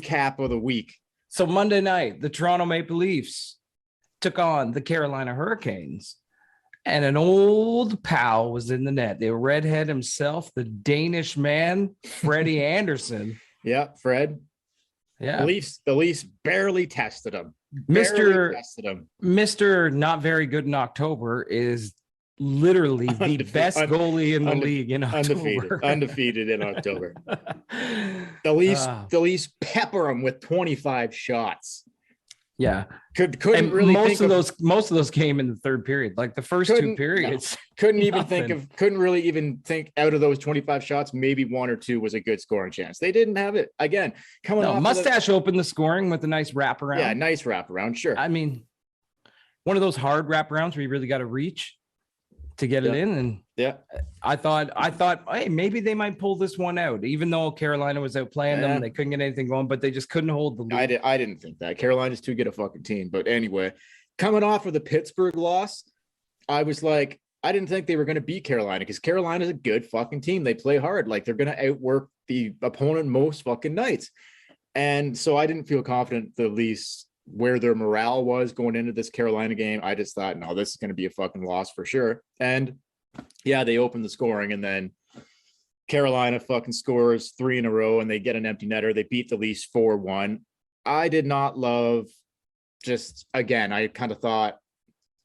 recap of the week. So Monday night, the Toronto Maple Leafs took on the Carolina Hurricanes, and an old pal was in the net. The redhead himself, the Danish man, Freddie Anderson. Yeah, Fred. Yeah. The Leafs barely tested him. Mr. Not very good in October is literally the best goalie in the league in October. Undefeated in October. The Leafs pepper him with 25 shots. Yeah. Couldn't really most of those came in the third period. Like the first two periods. Couldn't really even think out of those 25 shots, maybe one or two was a good scoring chance. They didn't have it. Again, Mustache opened the scoring with a nice wraparound. Yeah, nice wraparound, sure. I mean, one of those hard wraparounds where you really got to reach to get it in. And I thought, hey, maybe they might pull this one out, even though Carolina was outplaying them. They couldn't get anything going, but they just couldn't hold the lead. I didn't think that. Carolina's too good a fucking team. But anyway, coming off of the Pittsburgh loss, I was like, I didn't think they were going to beat Carolina because Carolina's a good fucking team. They play hard. Like they're going to outwork the opponent most fucking nights. And so I didn't feel confident the Leafs where their morale was going into this Carolina game. I just thought, no, this is going to be a fucking loss for sure. And yeah, they opened the scoring and then Carolina fucking scores 3 in a row and they get an empty netter. They beat the Leafs 4-1. I did not love I kind of thought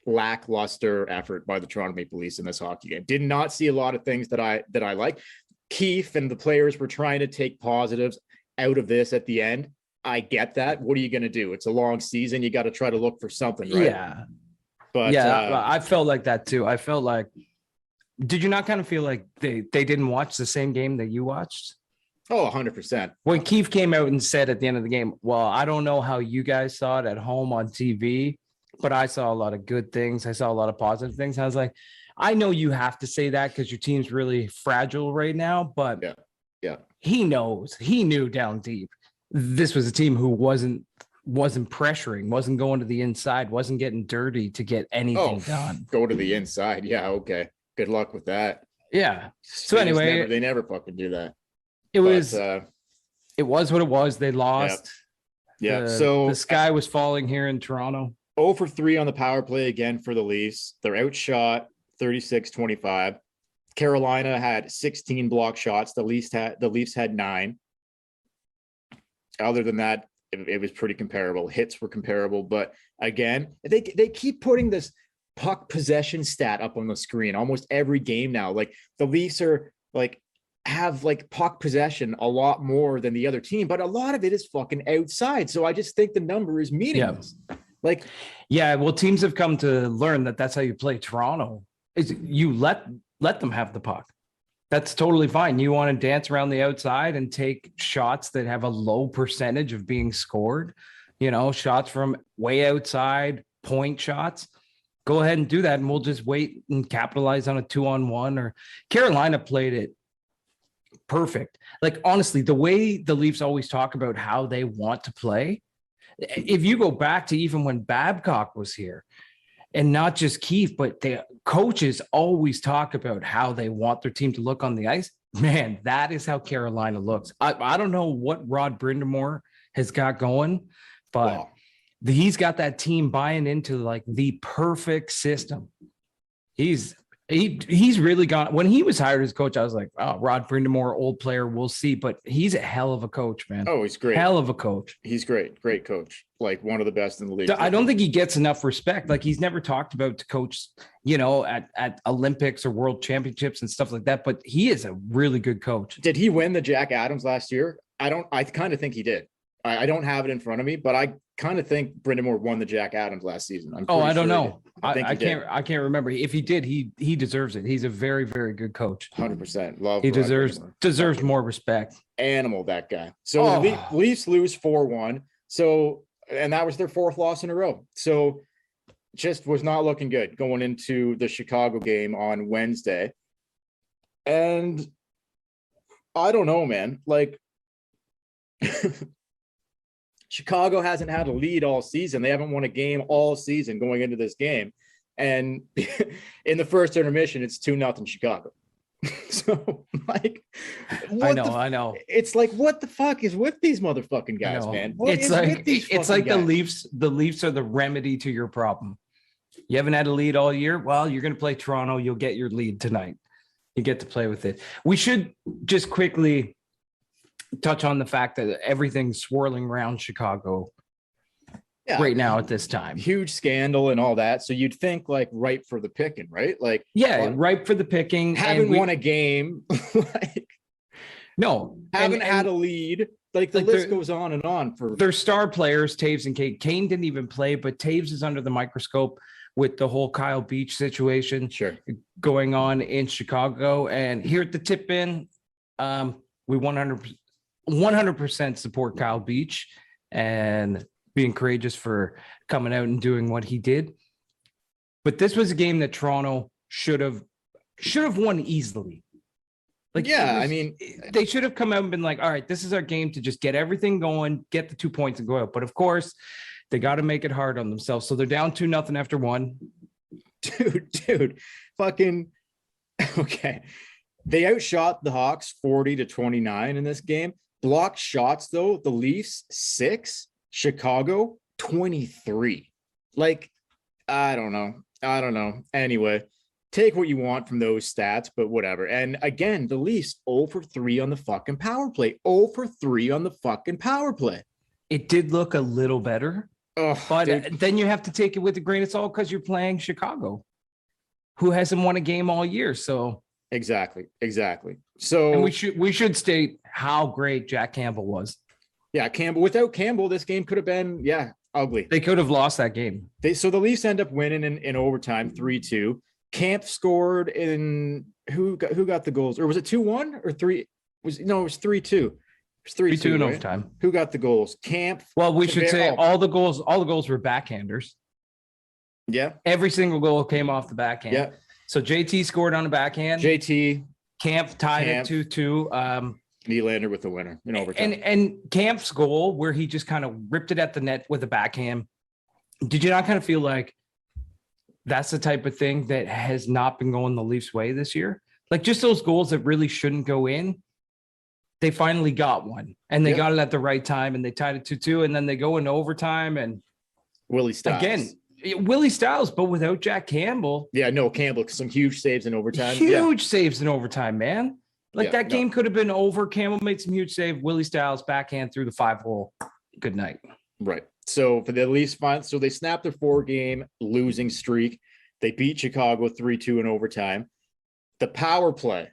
lackluster effort by the Toronto Maple Leafs in this hockey game. Did not see a lot of things that I like. Keefe and the players were trying to take positives out of this at the end. I get that. What are you going to do? It's a long season. You got to try to look for something, right? Yeah. But I felt like that too. I felt like, did you not kind of feel like they didn't watch the same game that you watched? Oh, 100%. When Keefe came out and said at the end of the game, well, I don't know how you guys saw it at home on TV, but I saw a lot of good things. I saw a lot of positive things. I was like, I know you have to say that because your team's really fragile right now, but he knew down deep. This was a team who wasn't pressuring, wasn't going to the inside, wasn't getting dirty to get anything done. Go to the inside. Yeah. Okay. Good luck with that. Yeah. So anyway, they never fucking do that. It was what it was. They lost. Yeah. So the sky was falling here in Toronto. 0 for 3 on the power play again for the Leafs. They're outshot 36-25. Carolina had 16 block shots. The Leafs had 9. Other than that, it was pretty comparable. Hits were comparable, but again, they keep putting this puck possession stat up on the screen almost every game now. Like the Leafs are have puck possession a lot more than the other team, but a lot of it is fucking outside. So I just think the number is meaningless. Well, teams have come to learn that that's how you play Toronto. Is you let them have the puck. That's totally fine. You want to dance around the outside and take shots that have a low percentage of being scored, shots from way outside, point shots. Go ahead and do that. And we'll just wait and capitalize on a 2-on-1. Or Carolina played it perfect. Like, honestly, the way the Leafs always talk about how they want to play, if you go back to even when Babcock was here, and not just Keefe, but the coaches always talk about how they want their team to look on the ice. Man, that is how Carolina looks. I don't know what Rod Brind'Amour has got going, but he's got that team buying into the perfect system. He's really gone. When he was hired as coach, I was like, oh, Rod Brind'Amour, old player, we'll see. But he's a hell of a coach, man. Oh, he's great. Hell of a coach. He's great. Great coach. One of the best in the league. I don't think he gets enough respect. He's never talked about to coach, at Olympics or world championships and stuff like that. But he is a really good coach. Did he win the Jack Adams last year? I kind of think he did. I don't have it in front of me, but I kind of think Brind'Amour won the Jack Adams last season. I don't know. I can't remember. If he did, he deserves it. He's a very, very good coach. 100%. Love. He deserves more respect. Animal, that guy. So the Leafs lose 4-1. So, and that was their 4th loss in a row. So just was not looking good going into the Chicago game on Wednesday. And I don't know, man. Chicago hasn't had a lead all season. They haven't won a game all season going into this game. And in the first intermission, it's 2-0 Chicago. So like, I what know, the? I know. It's like, what the fuck is with these motherfucking I guys, know. man? What It's is like with these it's fucking like the guys? Leafs. The Leafs are the remedy to your problem. You haven't had a lead all year. Well, you're going to play Toronto. You'll get your lead tonight. You get to play with it. We should just quickly touch on the fact that everything's swirling around Chicago Yeah, right now at this time. huge scandal and all that. So you'd think like ripe for the picking, right? Like, Yeah, what? ripe for the picking. Haven't won a game, like No, haven't had a lead. Like the like list goes on and on for their star players, Taves and Kane. Kane didn't even play, but Taves is under the microscope with the whole Kyle Beach situation sure. going on in Chicago. And here at the tip in, we 100% support Kyle Beach and being courageous for coming out and doing what he did. But this was a game that Toronto should have won easily. Like, yeah, I mean, they should have come out and been like, all right, this is our game to just get everything going, get the 2 points and go out. But of course, they got to make it hard on themselves. So they're down 2-0 after one. dude, fucking okay. They outshot the Hawks 40-29 in this game. Blocked shots, though, the Leafs 6, Chicago 23. Like, I don't know. Anyway, take what you want from those stats, but whatever. And again, the Leafs 0 for 3 on the fucking power play. 0 for 3 on the fucking power play. It did look a little better, but then you have to take it with a grain of salt because you're playing Chicago, who hasn't won a game all year. So exactly. So and we should state how great Jack Campbell was. Yeah, Campbell. Without Campbell, this game could have been ugly. They could have lost that game. So the Leafs end up winning in overtime 3-2. Camp scored in who got the goals? Or was it 2-1 or 3? It was 3-2. It was 3-2 in right? overtime. Who got the goals? Camp. Well, we should say all the goals were backhanders. Yeah. Every single goal came off the backhand. Yeah. So JT scored on a backhand. JT. Camp tied it 2-2. Nylander with the winner in overtime. And Camp's goal, where he just kind of ripped it at the net with a backhand. Did you not kind of feel like that's the type of thing that has not been going the Leafs' way this year? Like just those goals that really shouldn't go in. They finally got one, and they got it at the right time, and they tied it 2-2, and then they go into overtime, and Willie Styles. Again, Willie Styles, but without Jack Campbell. Yeah, no, Campbell, some huge saves in overtime. Huge saves in overtime, man. Like that game could have been over. Campbell made some huge save. Willie Styles backhand through the 5-hole. Good night. Right. So for the Leafs, so they snapped their 4-game losing streak. They beat Chicago 3-2 in overtime. The power play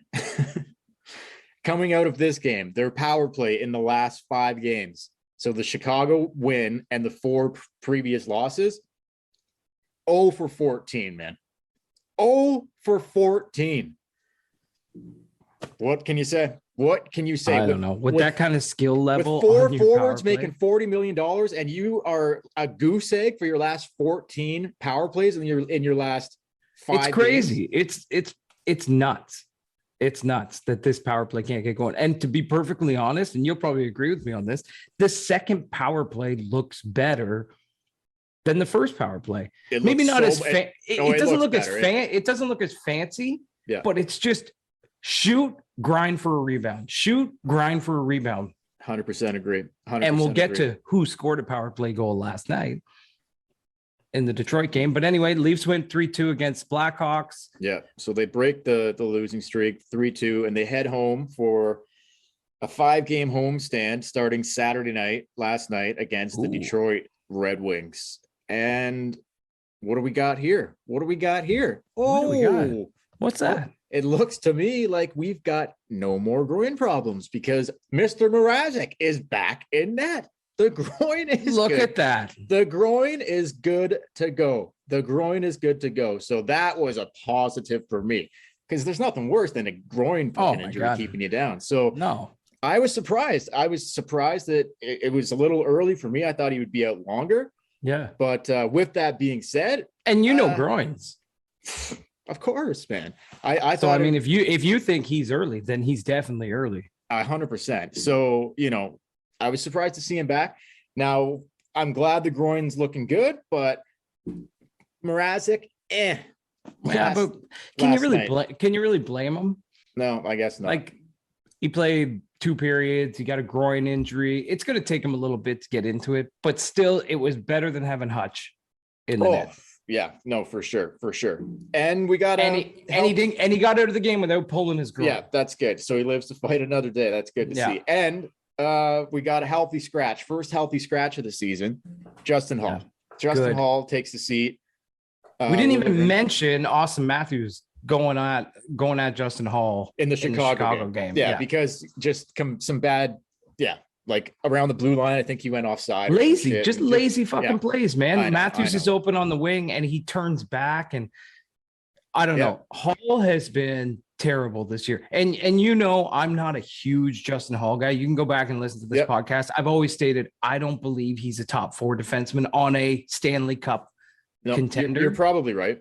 coming out of this game, their power play in the last 5 games. So the Chicago win and the 4 previous losses, 0 for 14, man. 0 for 14. What can you say? What can you say? I don't know. With that kind of skill level, with 4 forwards making $40 million, and you are a goose egg for your last 14 power plays in your last 5 It's crazy. Games. It's nuts. It's nuts that this power play can't get going. And to be perfectly honest, and you'll probably agree with me on this, the second power play looks better than the first power play. Maybe not as it doesn't look as it doesn't look as fancy. Yeah, but it's just shoot, grind for a rebound. Shoot, grind for a rebound. 100% agree. 100% and we'll get agree. to who scored a power play goal last night in the Detroit game. But anyway, Leafs went 3-2 against Blackhawks. Yeah. So they break the losing streak 3-2, and they head home for a 5-game homestand starting Saturday night, last night, against the Detroit Red Wings. And what do we got here? What do we got? What's that? It looks to me like we've got no more groin problems because Mr. Mrazek is back in net. The groin is Look good. at that. The groin is good to go. So that was a positive for me because there's nothing worse than a groin injury keeping you down. So no, I was surprised. That it was a little early for me. I thought he would be out longer. Yeah. But with that being said, and groins. Of course, man. I thought. I mean, if you think he's early, then he's definitely early. 100%. So I was surprised to see him back. Now I'm glad the groin's looking good, but Mrazek, Yeah, but can you really blame him? No, I guess not. Like he played 2 periods. He got a groin injury. It's going to take him a little bit to get into it, but still, it was better than having Hutch in the net. Yeah, no, for sure. And we got and he got out of the game without pulling his groin. Yeah, that's good. So he lives to fight another day. That's good to see. And we got a healthy scratch. First healthy scratch of the season. Justin Hall. Yeah, Justin Hall takes the seat. We didn't even mention Austin Matthews going at Justin Hall in the Chicago game. Yeah, because just some bad, like around the blue line. I think he went offside. Lazy fucking plays, man. Matthews is open on the wing and he turns back, and I don't know. Hall has been terrible this year. And I'm not a huge Justin Hall guy. You can go back and listen to this podcast. I've always stated I don't believe he's a top 4 defenseman on a Stanley Cup contender. You're probably right.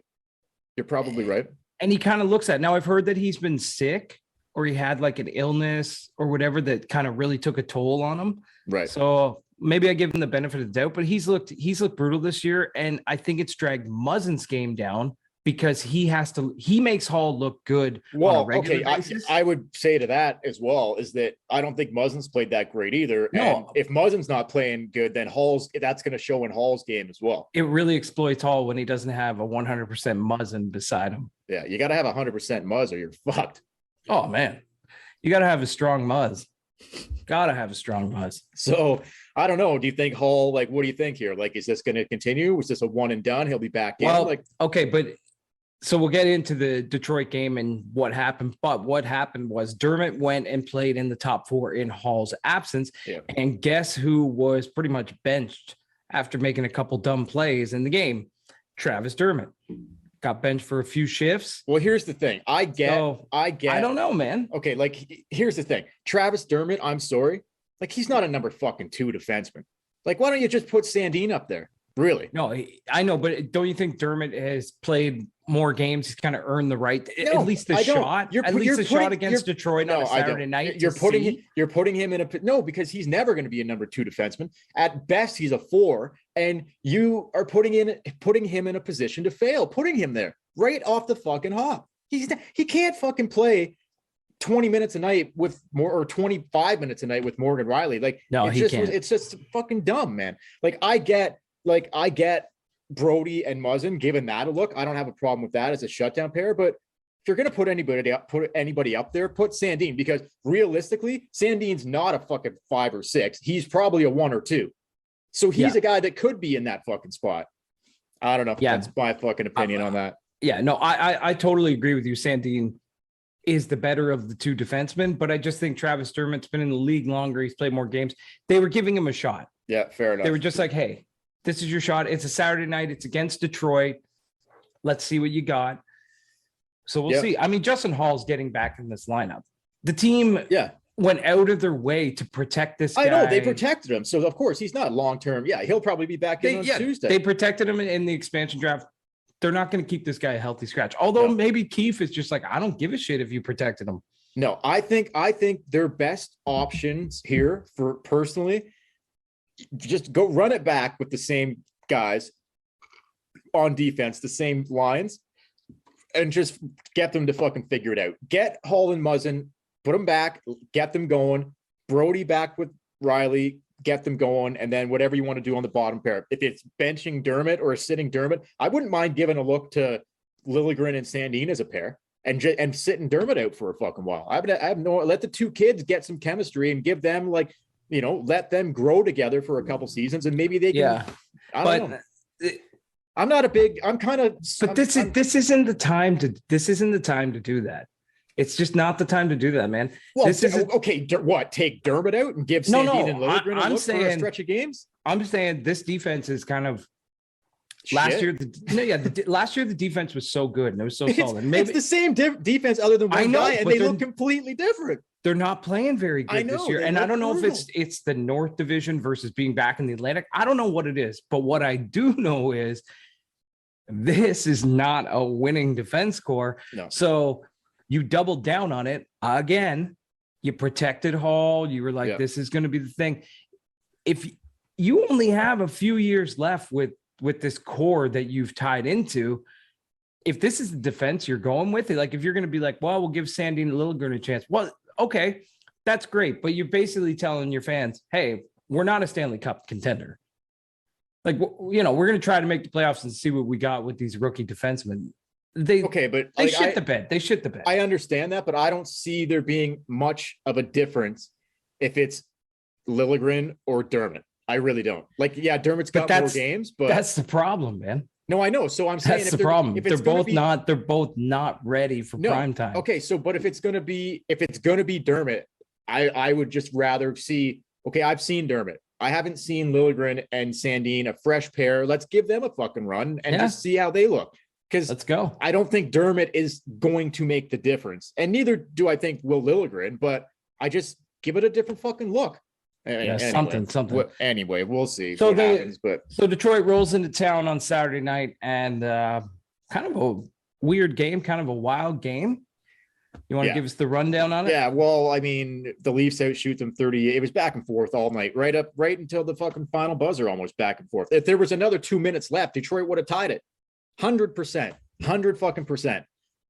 And he kind of looks at it. Now I've heard that he's been sick or he had like an illness or whatever that kind of really took a toll on him. Right. So maybe I give him the benefit of the doubt, but he's looked brutal this year. And I think it's dragged Muzzin's game down because he makes Hall look good. Well, on a regular basis. I would say to that as well is that I don't think Muzzin's played that great either. No. And if Muzzin's not playing good, then that's going to show in Hall's game as well. It really exploits Hall when he doesn't have a 100% Muzzin beside him. Yeah, you got to have 100% Muzz or you're fucked. Oh, man. You got to have a strong Muzz. So I don't know. Do you think Hall, what do you think here? Is this going to continue? Was this a one and done? He'll be back in? Okay, but so we'll get into the Detroit game and what happened. But what happened was Dermott went and played in the top 4 in Hall's absence. Yeah. And guess who was pretty much benched after making a couple dumb plays in the game? Travis Dermott. Got benched for a few shifts. Well, here's the thing. I don't know, man. Okay, here's the thing. Travis Dermott, I'm sorry. He's not a number fucking 2 defenseman. Why don't you just put Sandin up there? Really? No, I know, but don't you think Dermott has played more games? He's kind of earned the right, at least the shot. Shot against Detroit on a Saturday night. You're putting him in because he's never going to be a number 2 defenseman. At best, he's a 4, and you are putting him in a position to fail. Putting him there right off the fucking hop. He can't fucking play 20 minutes a night with more, or 25 minutes a night with Morgan Riley. He can't. It's just fucking dumb, man. I get Brody and Muzzin giving that a look. I don't have a problem with that as a shutdown pair, but if you're going to put anybody up there, put Sandin, because realistically, Sandin's not a fucking 5 or 6. He's probably a 1 or 2. So he's a guy that could be in that fucking spot. I don't know. That's my fucking opinion on that. Yeah, no, I totally agree with you. Sandin is the better of the 2 defensemen, but I just think Travis Dermott's been in the league longer. He's played more games. They were giving him a shot. Yeah, fair enough. They were just like, hey, this is your shot. It's a Saturday night. It's against Detroit. Let's see what you got. So we'll see. I mean, Justin Hall's getting back in this lineup. The team went out of their way to protect this guy. I know. They protected him. So, of course, he's not long-term. Yeah, he'll probably be back in on Tuesday. They protected him in the expansion draft. They're not going to keep this guy a healthy scratch. Although maybe Keefe is just I don't give a shit if you protected him. No, I think their best options here for personally – just go run it back with the same guys on defense, the same lines, and just get them to fucking figure it out. Get Hall and Muzzin, put them back, get them going. Brody back with Riley, get them going, and then whatever you want to do on the bottom pair. If it's benching Dermott or sitting Dermott, I wouldn't mind giving a look to Liljegren and Sandin as a pair and sitting Dermott out for a fucking while. Let the 2 kids get some chemistry and give them let them grow together for a couple seasons, and maybe they can. Yeah, I don't know. I'm kind of. But this isn't the time to. This isn't the time to do that. It's just not the time to do that, man. Well, okay. What? Take Dermott out and give Sandin and Liljegren a look for a stretch of games? I'm saying this defense is kind of. Last year, last year the defense was so good and it was so solid. Maybe it's the same defense other than one guy, and they look completely different. They're not playing very good this year. And I don't know if it's the North Division versus being back in the Atlantic. I don't know what it is. But what I do know is this is not a winning defense core. No. So you doubled down on it again. You protected Hall. You were like, this is going to be the thing. If you only have a few years left with this core that you've tied into, if this is the defense you're going with, like if you're going to be like, well, we'll give Sandin Liljegren a chance. Well, okay, that's great. But you're basically telling your fans, hey, we're not a Stanley Cup contender. Like, we're going to try to make the playoffs and see what we got with these rookie defensemen. They shit the bed. They shit the bed. I understand that, but I don't see there being much of a difference if it's Liljegren or Dermott. I really don't. Like, yeah, Dermott's got more games, but that's the problem, man. No, I know. So I'm saying that's the problem. They're both not ready for prime time. Okay, so but if it's gonna be Dermott, I would just rather see. Okay, I've seen Dermott. I haven't seen Liljegren and Sandin, a fresh pair. Let's give them a fucking run and just see how they look. Because let's go. I don't think Dermott is going to make the difference, and neither do I think Will Liljegren. But I just give it a different fucking look. Yeah, anyway, something. Anyway, we'll see. So so Detroit rolls into town on Saturday night, and kind of a weird game, kind of a wild game. You want to give us the rundown on it? Yeah. Well, I mean, the Leafs outshoot them 38. It was back and forth all night, right until the fucking final buzzer, almost back and forth. If there was another 2 minutes left, Detroit would have tied it. 100%, 100%.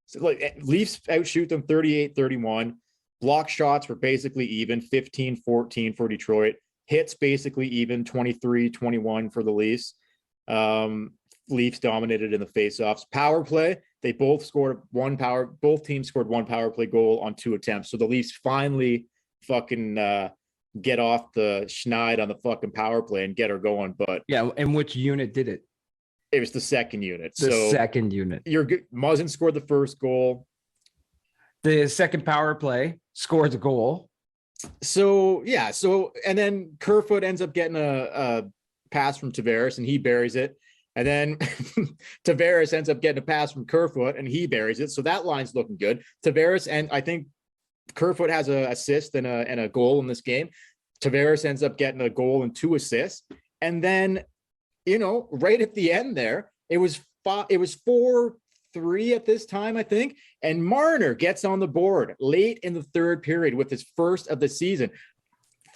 So like Leafs outshoot them 38-31. Block shots were basically even, 15-14 for Detroit. Hits basically even, 23-21 for the Leafs. Leafs dominated in the faceoffs. Power play, they both teams scored one power play goal on 2 attempts. So the Leafs finally fucking get off the schneid on the fucking power play and get her going. But yeah, and which unit did it? It was the second unit. Second unit. Muzzin scored the first goal. The second power play scores a goal. So and then Kerfoot ends up getting a pass from Tavares and he buries it. And then Tavares ends up getting a pass from Kerfoot and he buries it. So that line's looking good. Tavares, and I think Kerfoot has an assist and a goal in this game. Tavares ends up getting a goal and 2 assists. And then, right at the end there, it was 4-3 at this time, I think. And Marner gets on the board late in the third period with his first of the season,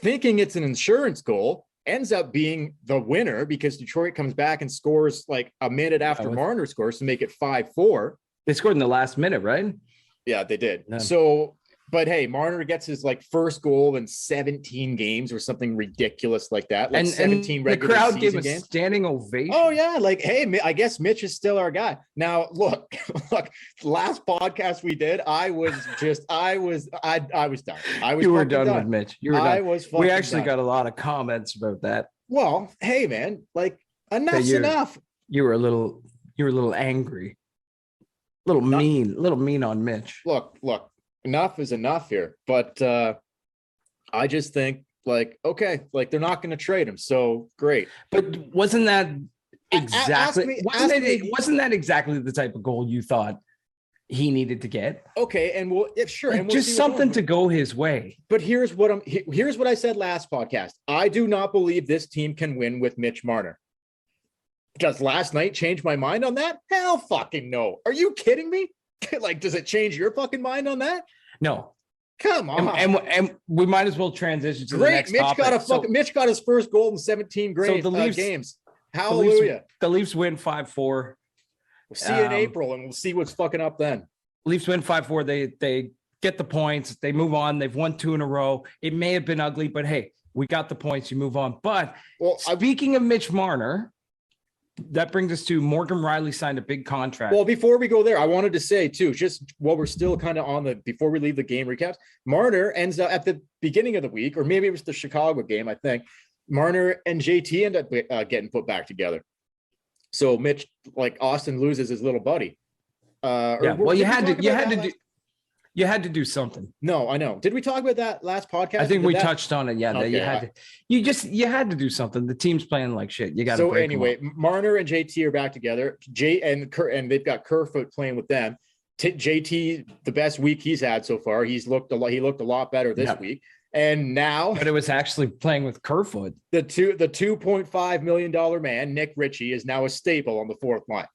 thinking it's an insurance goal. Ends up being the winner because Detroit comes back and scores like a minute after Marner scores to make it 5-4. They scored in the last minute, right? Yeah, they did. Yeah. So, but hey, Marner gets his like first goal in 17 games or something ridiculous like that. Like 17 regular season games. The crowd gave a standing ovation. Oh yeah, like hey, I guess Mitch is still our guy. Now look, last podcast we did, I was done. You were done with Mitch. You were done. I was. We actually got a lot of comments about that. Well, hey man, like enough's enough. You were a little angry, a little mean on Mitch. Look. Enough is enough here, but I just think like, okay, like they're not going to trade him. So great. But wasn't that exactly, wasn't that exactly the type of goal you thought he needed to get? Okay. And sure. Like, and we'll just something to go his way. But here's what I said last podcast. I do not believe this team can win with Mitch Marner. Does last night change my mind on that? Hell fucking no. Are you kidding me? Like, does it change your fucking mind on that? No. Come on. And we might as well transition to the next topic. Mitch got his first goal in 17 games. Hallelujah. The Leafs win 5-4. We'll see you in April, and we'll see what's fucking up then. Leafs win 5-4. They get the points. They move on. They've won 2 in a row. It may have been ugly, but hey, we got the points. You move on. But speaking of Mitch Marner, that brings us to Morgan Rielly signed a big contract. Well, before we go there, I wanted to say too, just while we're still kind of before we leave the game recaps, Marner ends up at the beginning of the week, or maybe it was the Chicago game, I think, Marner and JT end up getting put back together. So Mitch, like Austin loses his little buddy. Well, you had to do something. No, I know. Did we talk about that last podcast? I think we touched on it. Yeah, okay, you had to do something. The team's playing like shit. You got to. So anyway, Marner and JT are back together. And they've got Kerfoot playing with them. JT, the best week he's had so far. He looked a lot better this week. And now, but it was actually playing with Kerfoot. The $2.5 million man, Nick Ritchie, is now a staple on the fourth line.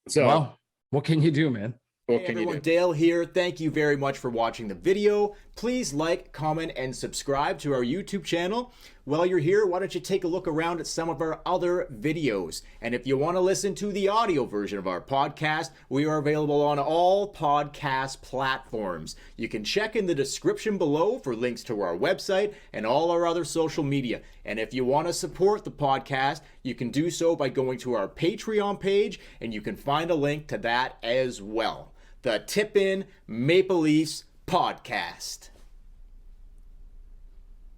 So, well, what can you do, man? Hey everyone, Dale here. Thank you very much for watching the video. Please like, comment, and subscribe to our YouTube channel. while you're here, why don't you take a look around at some of our other videos? And if you want to listen to the audio version of our podcast, we are available on all podcast platforms. You can check in the description below for links to our website and all our other social media. And if you want to support the podcast, you can do so by going to our Patreon page, and you can find a link to that as well. The Tip In Maple Leafs Podcast.